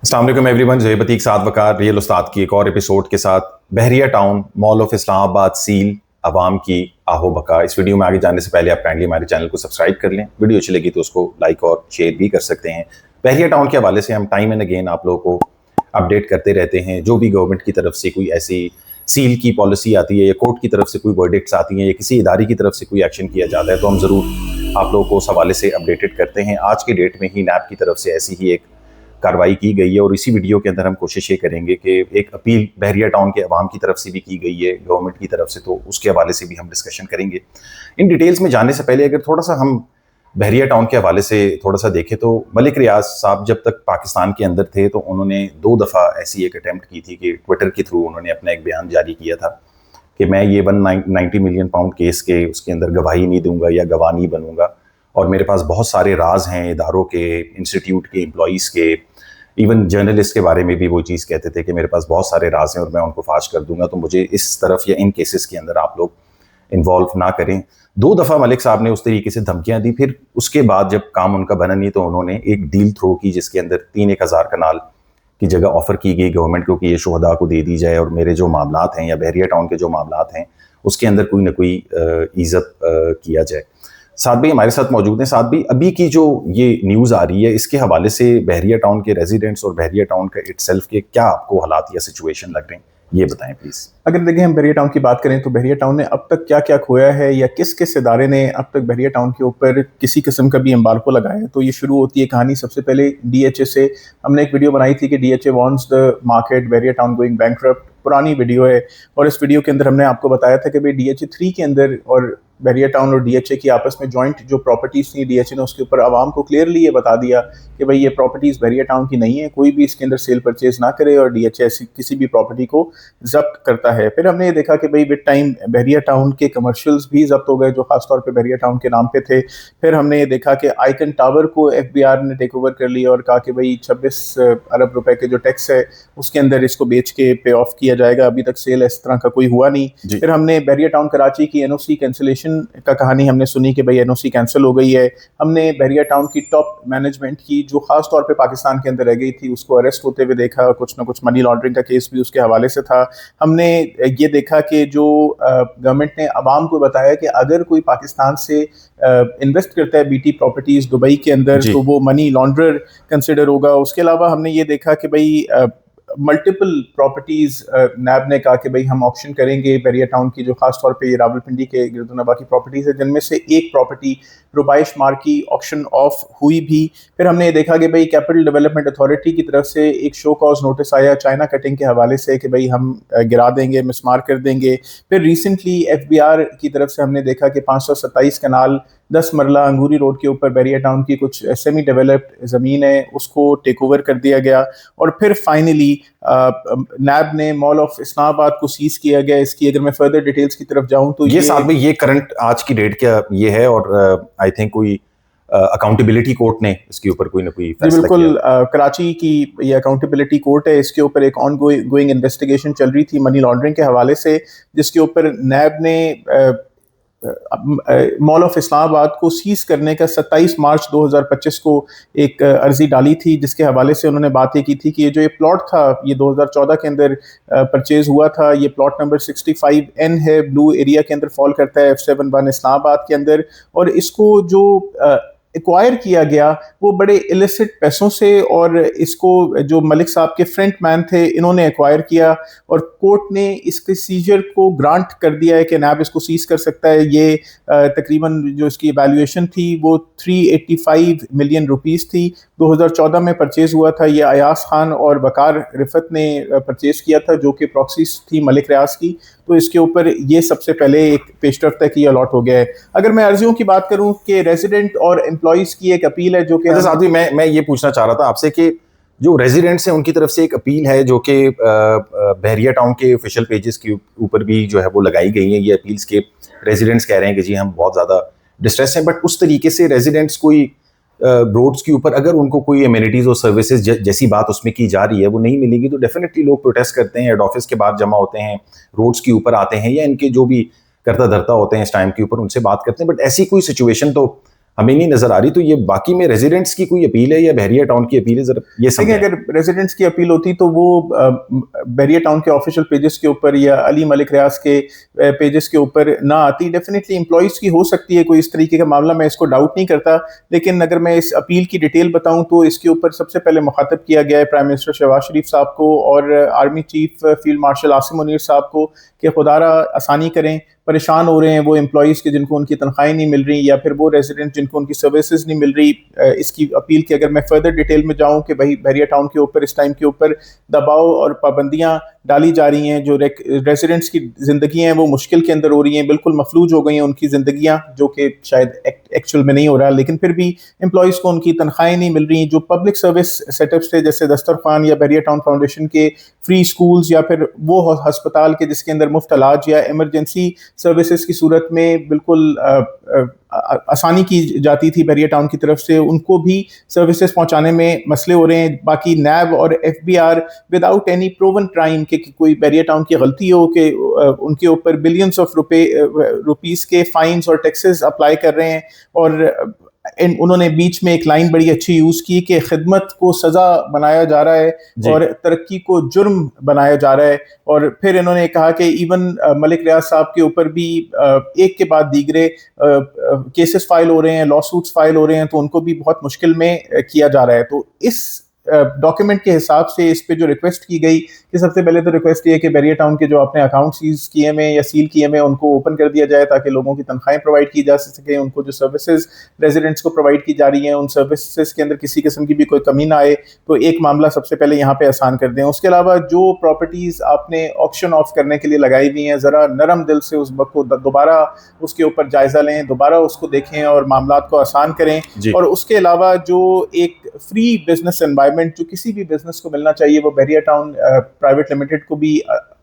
अस्सलाम वालेकुम everyone, Zohaib Atiq Saad Waqar real Ustad की एक और एपिसोड के साथ Bahria town mall of Islamabad सील आवाम की आहो बका। इस वीडियो में आगे जाने से पहले आप काइंडली हमारे चैनल को सब्सक्राइब कर लें। वीडियो अच्छी लगी तो उसको लाइक और शेयर भी कर सकते हैं। बहरिया टाउन के हवाले से हम टाइम एंड अगेन आप लोगों को अपडेट करते रहते हैं। जो भी गवर्नमेंट की तरफ से कोई ऐसी सील की पॉलिसी आती है या कोर्ट की तरफ से कोई वर्डिक्ट्स आती हैं या किसी इदारे की तरफ से कोई एक्शन किया जाता है तो हम ज़रूर आप लोगों को उस हवाले से अपडेटेड करते हैं। आज के डेट में ही नैब की तरफ से ऐसी ही एक कार्रवाई की गई है और इसी वीडियो के अंदर हम कोशिश ये करेंगे कि एक अपील बहरिया टाउन के अवाम की तरफ से भी की गई है गवर्नमेंट की तरफ से, तो उसके हवाले से भी हम डिस्कशन करेंगे। इन डिटेल्स में जाने से पहले अगर थोड़ा सा हम बहरिया टाउन के हवाले से थोड़ा सा देखें तो मलिक रियाज साहब जब तक पाकिस्तान के अंदर थे तो उन्होंने 2 दफ़ा ऐसी एक अटैम्प्ट की थी कि ट्विटर के थ्रू उन्होंने अपना एक बयान जारी किया था कि मैं ये 190 मिलियन पाउंड केस के उसके अंदर गवाही नहीं दूंगा या गवाह नहीं बनूंगा, और मेरे पास बहुत सारे राज हैं इदारों के, इंस्टीट्यूट के, एम्प्लॉइज़ के, इवन जर्नलिस्ट के बारे में भी वो चीज़ कहते थे कि मेरे पास बहुत सारे राज हैं और मैं उनको फाश कर दूंगा, तो मुझे इस तरफ या इन केसेस के अंदर आप लोग इन्वॉल्व ना करें। 2 दफ़ा मलिक साहब ने उस तरीके से धमकियां दी। फिर उसके बाद जब काम उनका बना नहीं तो उन्होंने एक डील थ्रो की जिसके अंदर 3-1000 कनाल की जगह ऑफर की गई गवर्नमेंट को कि ये शुहदा को दे दी जाए और मेरे जो मामलात हैं या बहरिया टाउन के जो मामलात हैं उसके अंदर कोई ना कोई इज़्ज़त किया जाए। साथ भी हमारे साथ मौजूद हैं। साथ भी अभी की जो ये न्यूज़ आ रही है इसके हवाले से बहरिया टाउन के रेजिडेंट्स और बहरिया टाउन का इटसेल्फ के क्या आपको हालात या सिचुएशन लग रहे हैं, ये बताएं प्लीज़। अगर देखें हम बहरिया टाउन की बात करें तो बहरिया टाउन ने अब तक क्या क्या खोया है या किस किस इदारे ने अब तक बहरिया टाउन के ऊपर किसी किस्म का भी एम्बार्गो लगाया है, तो ये शुरू होती है कहानी सबसे पहले DHA से। हमने एक वीडियो बनाई थी कि DHA warns the market, Bahria town going bankrupt. पुरानी वीडियो है और इस वीडियो के अंदर हमने आपको बताया था कि भाई DHA 3 के अंदर और बहरिया टाउन और DHA की आपस में जॉइंट जो प्रॉपर्टीज़ थी DHA ने उसके ऊपर आवाम को क्लियरली ये बता दिया कि भाई ये प्रॉपर्टीज़ बहरिया टाउन की नहीं है, कोई भी इसके अंदर सेल परचेज ना करे और DHA ऐसी किसी भी प्रॉपर्टी को जब्त करता है। फिर हमने ये देखा कि भाई विद टाइम बहरिया टाउन के कमर्शियल्स भी जब्त हो गए जो खासतौर पर बहरिया टाउन के नाम पे थे। फिर हमने ये देखा कि आइकन टावर को FBR ने टेक ओवर कर लिया और कहा कि भाई 26 अरब रुपए के जो टैक्स है उसके अंदर इसको बेच के पे ऑफ किया जाएगा। अभी तक सेल इस तरह का कोई हुआ नहीं। फिर हमने बहरिया टाउन कराची की NOC कैंसिलेशन का कहानी हमने सुनी कि भाई NOC कैंसिल हो गई है। हमने बहरिया टाउन की टॉप मैनेजमेंट की जो खास तौर पे पाकिस्तान के अंदर रह गई थी उसको अरेस्ट होते हुए देखा, कुछ ना कुछ मनी लॉन्ड्रिंग का केस भी उसके हवाले से था। हमने ये देखा कि जो गवर्नमेंट ने आवाम को बताया कि अगर कोई पाकिस्तान से इन्वेस्ट करता है BT प्रॉपर्टीज दुबई के अंदर तो वो मनी लॉन्ड्रर कंसिडर होगा। उसके अलावा हमने ये देखा कि भाई मल्टीपल प्रॉपर्टीज नैब ने कहा कि भाई हम ऑक्शन करेंगे बहरिया टाउन की जो खास तौर पे रावलपिंडी के गिरदुनबा की प्रॉपर्टीज है, जिनमें से एक प्रॉपर्टी रुबाइश मार्ग की ऑक्शन ऑफ हुई भी। फिर हमने देखा कि भाई कैपिटल डेवलपमेंट अथॉरिटी की तरफ से एक शो कॉज नोटिस आया चाइना कटिंग के हवाले से कि भाई हम गिरा देंगे, मिसमार कर देंगे। फिर रिसेंटली FBR की तरफ से हमने देखा कि 527 कनाल 10 मरला अंगूरी रोड के ऊपर बहरिया टाउन की कुछ सेमी डेवलप्ड ज़मीन है उसको टेक ओवर कर दिया गया। और फिर फाइनली नैब ने मॉल ऑफ इस्लामाबाद को सीज किया गया। इसकी अगर मैं फर्दर डिटेल्स की तरफ जाऊं तो ये साथ में ये करंट आज की डेट क्या ये है और आई थिंक कोई अकाउंटेबिलिटी कोर्ट ने इसके ऊपर कोई ना कोई फैसला बिल्कुल कराची की ये अकाउंटेबिलिटी कोर्ट है। इसके ऊपर एक ऑन गोइंग इन्वेस्टिगेशन चल रही थी मनी लॉन्ड्रिंग के हवाले से, जिसके ऊपर नैब ने मॉल ऑफ इस्लामाबाद को सीज करने का 27 मार्च 2025 को एक अर्जी डाली थी, जिसके हवाले से उन्होंने बात ये की थी कि ये जो ये प्लॉट था ये 2014 के अंदर परचेज हुआ था। ये प्लॉट नंबर 65N है, ब्लू एरिया के अंदर फॉल करता है F71 इस्लामाबाद के अंदर। और इसको जो एक्वायर किया गया वो बड़े इलिसिट पैसों से और इसको जो मलिक साहब के फ्रंट मैन थे इन्होंने एक्वायर किया और कोर्ट ने इसके सीजर को ग्रांट कर दिया है कि नैब इसको सीज कर सकता है। ये तकरीबन जो इसकी वैल्यूएशन थी वो 385 मिलियन रुपीस थी। 2014 में परचेज हुआ था। ये अयास खान और वकार रिफत ने परचेज किया था जो कि प्रॉक्सीज थी मलिक रियाज की। तो इसके ऊपर ये सबसे पहले एक पेशरफ्त है कि ये अलॉट हो गया है। अगर मैं अर्जियों की बात करूं कि रेजिडेंट और एम्प्लॉइज की एक अपील है जो कि साथ ही मैं ये पूछना चाह रहा था आपसे कि जो रेजिडेंट्स हैं उनकी तरफ से एक अपील है जो कि बहरिया टाउन के ऑफिशियल पेजेस के ऊपर भी जो है वो लगाई गई है। ये अपील्स के रेजिडेंट्स कह रहे हैं कि जी हम बहुत ज़्यादा डिस्ट्रेस हैं, बट उस तरीके से रेजिडेंट्स कोई रोड्स के ऊपर अगर उनको कोई एमिनिटीज़ और सर्विसेज जैसी बात उसमें की जा रही है वो नहीं मिलेगी तो डेफिनेटली लोग प्रोटेस्ट करते हैं, हेड ऑफिस के बाहर जमा होते हैं, रोड्स के ऊपर आते हैं या इनके जो भी करता धरता होते हैं इस टाइम के ऊपर उनसे बात करते हैं। बट ऐसी कोई सिचुएशन तो हमें नहीं नजर आ रही। तो ये बाकी में रेजिडेंट्स की कोई अपील है या बहरिया टाउन की अपील है, जरा ये देखिए, समझें। अगर रेजिडेंट्स की अपील होती तो वो बहरिया टाउन के ऑफिशियल पेजेस के ऊपर या अली मलिक रियाज के पेजेस के ऊपर ना आती। डेफिनेटली एम्प्लॉयज़ की हो सकती है कोई इस तरीके का मामला, मैं इसको डाउट नहीं करता, लेकिन अगर मैं इस अपील की डिटेल बताऊं तो इसके ऊपर सबसे पहले मुखातब किया गया है प्राइम मिनिस्टर शहबाज शरीफ साहब को और army chief field marshal Asim Munir साहब को कि खुदारा आसानी करें, परेशान हो रहे हैं वो एम्प्लॉयज़ के जिनको उनकी तनख्वाहें नहीं मिल रही या फिर वो रेजिडेंट जिनको उनकी सर्विसेज नहीं मिल रही। इसकी अपील की अगर मैं फर्दर डिटेल में जाऊं कि भाई बहरिया टाउन के ऊपर इस टाइम के ऊपर दबाव और पाबंदियां डाली जा रही हैं, जो रेजिडेंट्स की ज़िंदगी हैं वो मुश्किल के अंदर हो रही हैं, बिल्कुल मफलूज हो गई हैं उनकी ज़िंदगियां, जो कि शायद एक्चुअल में नहीं हो रहा, लेकिन फिर भी एम्प्लॉयज़ को उनकी तनख्वाहें नहीं मिल रही। जो पब्लिक सर्विस सेटअप्स थे जैसे दस्तरखान या बहरिया टाउन फाउंडेशन के फ्री स्कूल्स या फिर वो हस्पताल के जिसके अंदर मुफ्त इलाज या इमरजेंसी सर्विसेज की सूरत में बिल्कुल आसानी की जाती थी बहरिया टाउन की तरफ से, उनको भी सर्विसेज पहुंचाने में मसले हो रहे हैं। बाकी नैब और FBR without any proven crime के कोई बहरिया टाउन की गलती हो कि उनके ऊपर बिलियंस ऑफ रुपीस के फाइन्स और टैक्सेस अप्लाई कर रहे हैं। और उन्होंने बीच में एक लाइन बड़ी अच्छी यूज की कि खिदमत को सजा बनाया जा रहा है और तरक्की को जुर्म बनाया जा रहा है। और फिर इन्होंने कहा कि इवन मलिक रियाज साहब के ऊपर भी एक के बाद दीगरे केसेस फाइल हो रहे हैं, लॉ सूट्स फाइल हो रहे हैं, तो उनको भी बहुत मुश्किल में किया जा रहा है। तो इस डॉक्यूमेंट के हिसाब से इस पे जो रिक्वेस्ट की गई कि सबसे पहले तो रिक्वेस्ट ये है कि बहरिया टाउन के जो आपने अकाउंट सीज किए में या सील किए में उनको ओपन कर दिया जाए ताकि लोगों की तनख्वाहें प्रोवाइड की जा सके, उनको जो सर्विसेज रेजिडेंट्स को प्रोवाइड की जा रही हैं उन सर्विसेज के अंदर किसी किस्म की भी कोई कमी ना आए। तो एक मामला सबसे पहले यहाँ पे आसान कर दें। उसके अलावा जो प्रॉपर्टीज आपने ऑक्शन ऑफ करने के लिए लगाई हुई हैं, ज़रा नरम दिल से उस वक्त को दोबारा उसके ऊपर जायजा लें, दोबारा उसको देखें और मामलात को आसान करें। और उसके अलावा जो एक फ्री बिजनेस एनवायरनमेंट जो किसी भी बिजनेस को मिलना चाहिए वो बहरिया टाउन प्राइवेट लिमिटेड को भी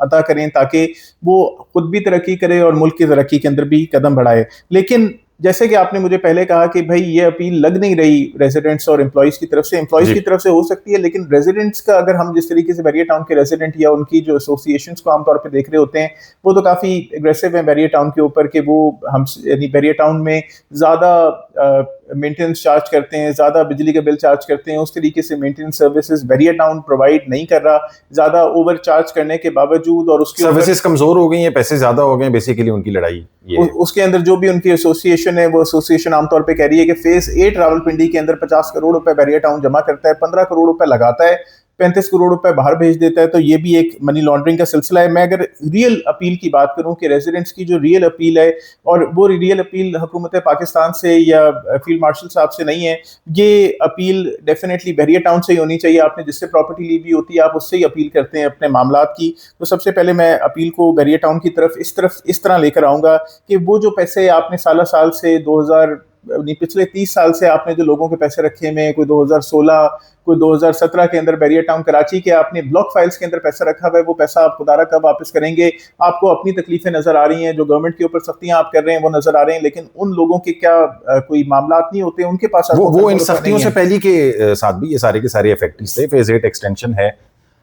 अता करें ताकि वो खुद भी तरक्की करे और मुल्क की तरक्की के अंदर भी कदम बढ़ाए। लेकिन जैसे कि आपने मुझे पहले कहा कि भाई ये अपील लग नहीं रही रेजिडेंट्स और एम्प्लॉयज़ की तरफ से, एम्प्लॉयज़ की तरफ से हो सकती है, लेकिन रेजिडेंट्स का अगर हम जिस तरीके से बहरिया टाउन के रेजिडेंट या उनकी जो एसोसिएशंस को आमतौर पे देख रहे होते हैं वो तो काफ़ी एग्रेसिव हैं बहरिया टाउन के ऊपर कि वो हम यानी बहरिया टाउन में ज़्यादा मेंटेनेंस चार्ज करते हैं, ज़्यादा बिजली का बिल चार्ज करते हैं, उस तरीके से मेंटेनेंस सर्विसेज बहरिया टाउन प्रोवाइड नहीं कर रहा, ज़्यादा ओवर चार्ज करने के बावजूद। और उसके सर्विसेज कमजोर हो गई हैं, पैसे ज्यादा हो गए, बेसिकली उनकी लड़ाई ये उसके अंदर जो भी उनकी एसोसिएशन है वो एसोसिएशन आमतौर पे कह रही है कि फेज 8 रावलपिंडी के अंदर 50 करोड़ रुपए बहरिया टाउन जमा करता है, 15 करोड़ रुपए लगाता है, 35 करोड़ रुपए बाहर भेज देता है। तो ये भी एक मनी लॉन्ड्रिंग का सिलसिला है। मैं अगर रियल अपील की बात करूं कि रेजिडेंट्स की जो रियल अपील है और वो रियल अपील हुकूमत पाकिस्तान से या फील्ड मार्शल साहब से नहीं है, ये अपील डेफिनेटली बहरिया टाउन से ही होनी चाहिए। आपने जिससे प्रॉपर्टी ली भी होती है आप उससे ही अपील करते हैं अपने मामलात की। तो सबसे पहले मैं अपील को बहरिया टाउन की तरफ इस तरह लेकर आऊँगा कि वो जो पैसे आपने साल से 2000 पिछले 30 साल से आपने जो लोगों के पैसे रखे हैं, कोई 2016 कोई 2017 के अंदर बहरिया टाउन कराची के आपने ब्लॉक फाइल्स के अंदर पैसा रखा हुआ है, वो पैसा आप खुदारा कब वापस करेंगे? आपको अपनी तकलीफें नजर आ रही हैं, जो गवर्नमेंट के ऊपर सख्तियां आप कर रहे हैं वो नजर आ रहे हैं, लेकिन उन लोगों के क्या कोई मामलात नहीं होते उनके पास? वो इन सख्तियों से पहले के साथ भी ये सारे के सारे इफेक्टिव थे। फेज 8 एक्सटेंशन है,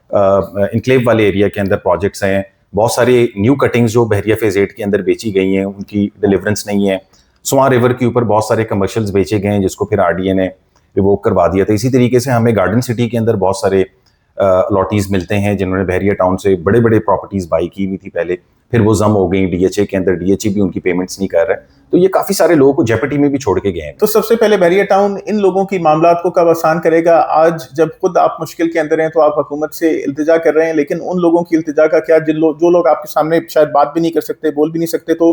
इनक्लेव वाले एरिया के अंदर प्रोजेक्ट्स हैं, बहुत सारे न्यू कटिंग्स जो बहरिया फेज 8 के अंदर बेची गई हैं उनकी डिलीवरेंस नहीं है। स्वां रिवर के ऊपर बहुत सारे कमर्शियल्स बेचे गए हैं जिसको फिर आरडीए ने रिवोक करवा दिया था। इसी तरीके से हमें गार्डन सिटी के अंदर बहुत सारे लॉटीज मिलते हैं जिन्होंने बहरिया टाउन से बड़े बड़े प्रॉपर्टीज बाई की हुई थी पहले, फिर वो जम हो गई डीएचए के अंदर, डीएचए भी उनकी पेमेंट्स नहीं कर रहा है। तो ये काफी सारे लोगों को जेपटी में भी छोड़ के गए हैं। तो सबसे पहले बहरिया टाउन इन लोगों की मामलात को कब आसान करेगा? आज जब खुद आप मुश्किल के अंदर हैं तो आप हुकूमत से इल्तिजा कर रहे हैं, लेकिन उन लोगों की इल्तिजा का क्या जो लोग आपके सामने शायद बात भी नहीं कर सकते, बोल भी नहीं सकते, तो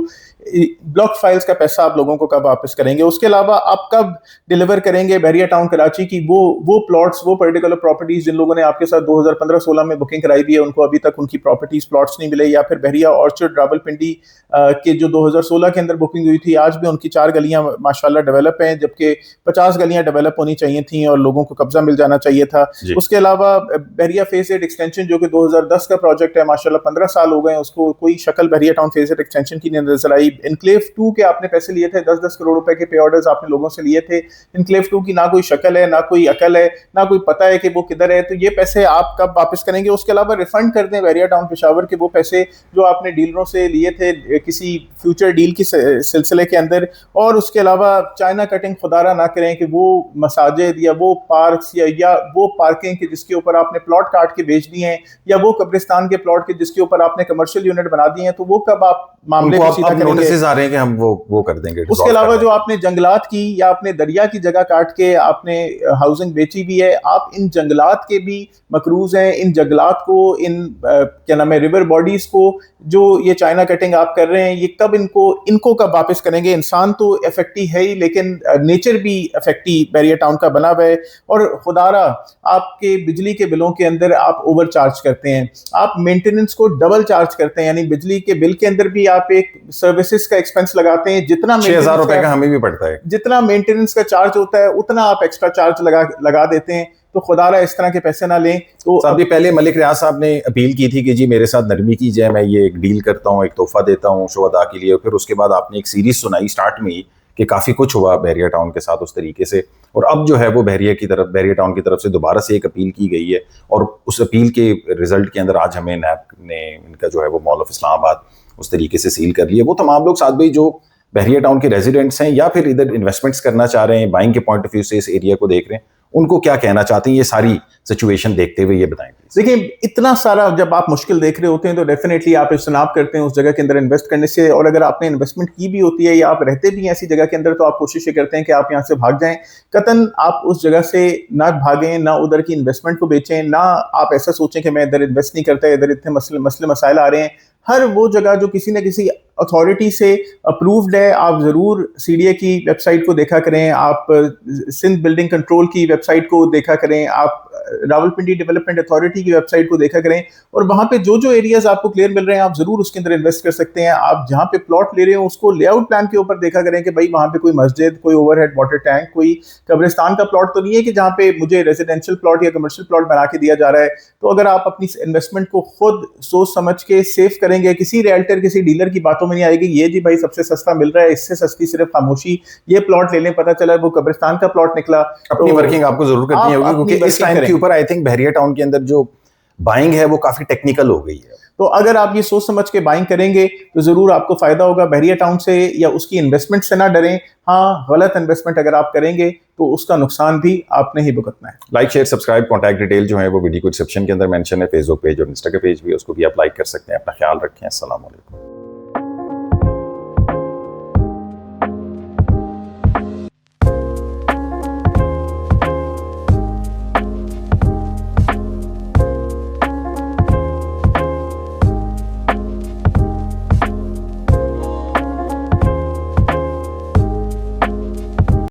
ब्लॉक फाइल्स का पैसा आप लोगों को कब वापस करेंगे? उसके अलावा आप कब डिलीवर करेंगे बहरिया टाउन कराची की वो प्लॉट्स, वो पर्टिकुलर प्रॉपर्टीज जिन लोगों ने आपके साथ 2015-16 में बुकिंग कराई हुई है उनको अभी तक उनकी प्रॉपर्टीज प्लॉट्स नहीं मिले, या फिर बहरिया ऑर्चर्ड रावलपिंडी के जो 2016 के अंदर बुकिंग हुई थी आज भी उनकी 4 गलियां माशाल्लाह डेवलप हैं, जबकि 50 गलियां डेवलप होनी चाहिए थी और लोगों को कब्जा मिल जाना चाहिए था। उसके अलावा बहरिया फेज 8 एक्सटेंशन जो कि 2010 का प्रोजेक्ट है, माशाल्लाह 15 साल हो गए उसको, कोई शक्ल बहरिया टाउन फेज 8 एक्सटेंशन की नहीं नजर आई। इनक्लेव 2 के आपने पैसे लिए थे, 10-10 करोड़ रुपए के पे ऑर्डर्स आपने लोगों से लिए थे। इनक्लेव 2 की ना कोई शक्ल है, ना कोई अकल है, ना कोई पता है कि वो किधर है। तो ये पैसे आप कब वापस करेंगे? उसके अलावा रिफंड कर दें बहरिया टाउन पेशावर के वो पैसे जो आपने डीलरों से लिए थे किसी फ्यूचर डील की सिलसिले मसले के अंदर। और उसके अलावा चाइना कटिंग खुदारा ना करें कि वो मसाजिद या वो पार्क्स या वो पार्किंग के जिसके ऊपर आपने प्लॉट काट के बेच दिए हैं, या वो कब्रिस्तान के प्लॉट के जिसके ऊपर आपने कमर्शियल यूनिट बना दिए हैं, तो वो कब आप मामले को सीधा करेंगे? नोटिस आ रहे हैं कि हम वो कर देंगे। उसके अलावा जो आपने जंगलात की या आपने दरिया की जगह काट के आपने हाउसिंग बेची भी है, आप इन जंगलात के भी मकरूज हैं। इन जंगलात को, इन क्या नाम है, रिवर बॉडीज को जो ये चाइना कटिंग आप कर रहे हैं, ये कब इनको कब वापस करेंगे? इंसान तो इफेक्टी है ही, लेकिन नेचर भी इफेक्टी बैरियर टाउन का बना हुआ है। और खुदारा आपके बिजली के बिलों के अंदर आप ओवर चार्ज करते हैं, आप मेंटेनेंस को डबल चार्ज करते हैं, यानी बिजली के बिल के अंदर भी आप एक सर्विसेज का एक्सपेंस लगाते हैं, जितना 6,000 रुपए का हमें भी पड़ता है, जितना मेंटेनेंस का चार्ज होता है उतना आप एक्स्ट्रा चार्ज लगा देते हैं। तो खुदारा इस तरह के पैसे ना लें। तो अभी पहले मलिक रियाज साहब ने अपील की थी कि जी मेरे साथ नरमी कीजिए, मैं ये एक डील करता हूँ, एक तोहफा देता हूँ शुहदा के लिए। फिर उसके बाद आपने एक सीरीज सुनाई स्टार्ट में ही कि काफ़ी कुछ हुआ बहरिया टाउन के साथ उस तरीके से, और अब जो है वो बहरिया टाउन की तरफ से दोबारा से एक अपील की गई है। और उस अपील के रिजल्ट के अंदर आज हमें नैब ने इनका जो है वो मॉल ऑफ इस्लामाबाद उस तरीके से सील कर लिया। वो तमाम लोग साथ भाई जो बहरिया टाउन के रेजिडेंट्स हैं या फिर इधर इन्वेस्टमेंट्स करना चाह रहे हैं, बाइंग के पॉइंट ऑफ व्यू से इस एरिया को देख रहे हैं, उनको क्या कहना चाहते हैं ये सारी सिचुएशन देखते हुए, ये बताएं। देखिए, इतना सारा जब आप मुश्किल देख रहे होते हैं तो डेफिनेटली आप इज्तनाब करते हैं उस जगह के अंदर इन्वेस्ट करने से। और अगर आपने इन्वेस्टमेंट की भी होती है या आप रहते भी हैं ऐसी जगह के अंदर, तो आप कोशिश ये करते हैं कि आप यहाँ से भाग जाएं। कतन आप उस जगह से ना भागें, ना उधर की इन्वेस्टमेंट को बेचें, ना आप ऐसा सोचें कि मैं इधर इन्वेस्ट नहीं करता, इधर इतने मसले मसाइल आ रहे हैं। हर वो जगह जो किसी न किसी अथॉरिटी से अप्रूव्ड है, आप ज़रूर CDA की वेबसाइट को देखा करें, आप सिंध बिल्डिंग कंट्रोल की वेबसाइट को देखा करें, आप रावलपिंडी डेवलपमेंट अथॉरिटी की वेबसाइट को देखा करें, और वहाँ पे जो जो एरियाज आपको क्लियर मिल रहे हैं आप ज़रूर उसके अंदर इन्वेस्ट कर सकते हैं। आप जहाँ पे प्लॉट ले रहे हो उसको लेआउट प्लान के ऊपर देखा करें कि भाई वहाँ पे कोई मस्जिद, कोई ओवरहेड वाटर टैंक, कोई कब्रिस्तान का प्लॉट तो नहीं है कि जहाँ पे मुझे रेजिडेंशियल प्लॉट या कमर्शियल प्लॉट बना के दिया जा रहा है। तो अगर आप अपनी इन्वेस्टमेंट को खुद सोच समझ के सेफ करेंगे, किसी रियल्टर, किसी डीलर की बातों में नहीं आएगी ये जी भाई सबसे सस्ता मिल रहा है, इससे सस्ती सिर्फ खामोशी, ये प्लॉट ले लें, पता चला वो कब्रिस्तान का प्लॉट निकला। अपनी वर्किंग आपको जरूर करनी होगी, क्योंकि इस टाइम के ऊपर आई थिंक बहरिया टाउन के अंदर जो बाइंग है वो काफी टेक्निकल हो गई है। तो अगर आप ये सोच समझ के बाइंग करेंगे तो जरूर आपको फायदा होगा। बहरिया टाउन से या उसकी इन्वेस्टमेंट से ना डरें। हाँ, गलत इन्वेस्टमेंट अगर आप करेंगे तो उसका नुकसान भी आपने ही भुगतना है। Like, share, subscribe, contact detail जो है वो वीडियो को डिस्क्रिप्शन के अंदर मेंशन है। फेसबुक पेज और इंस्टा का पेज भी, उसको भी आप लाइक कर सकते हैं। अपना ख्याल रखें। अस्सलाम वालेकुम।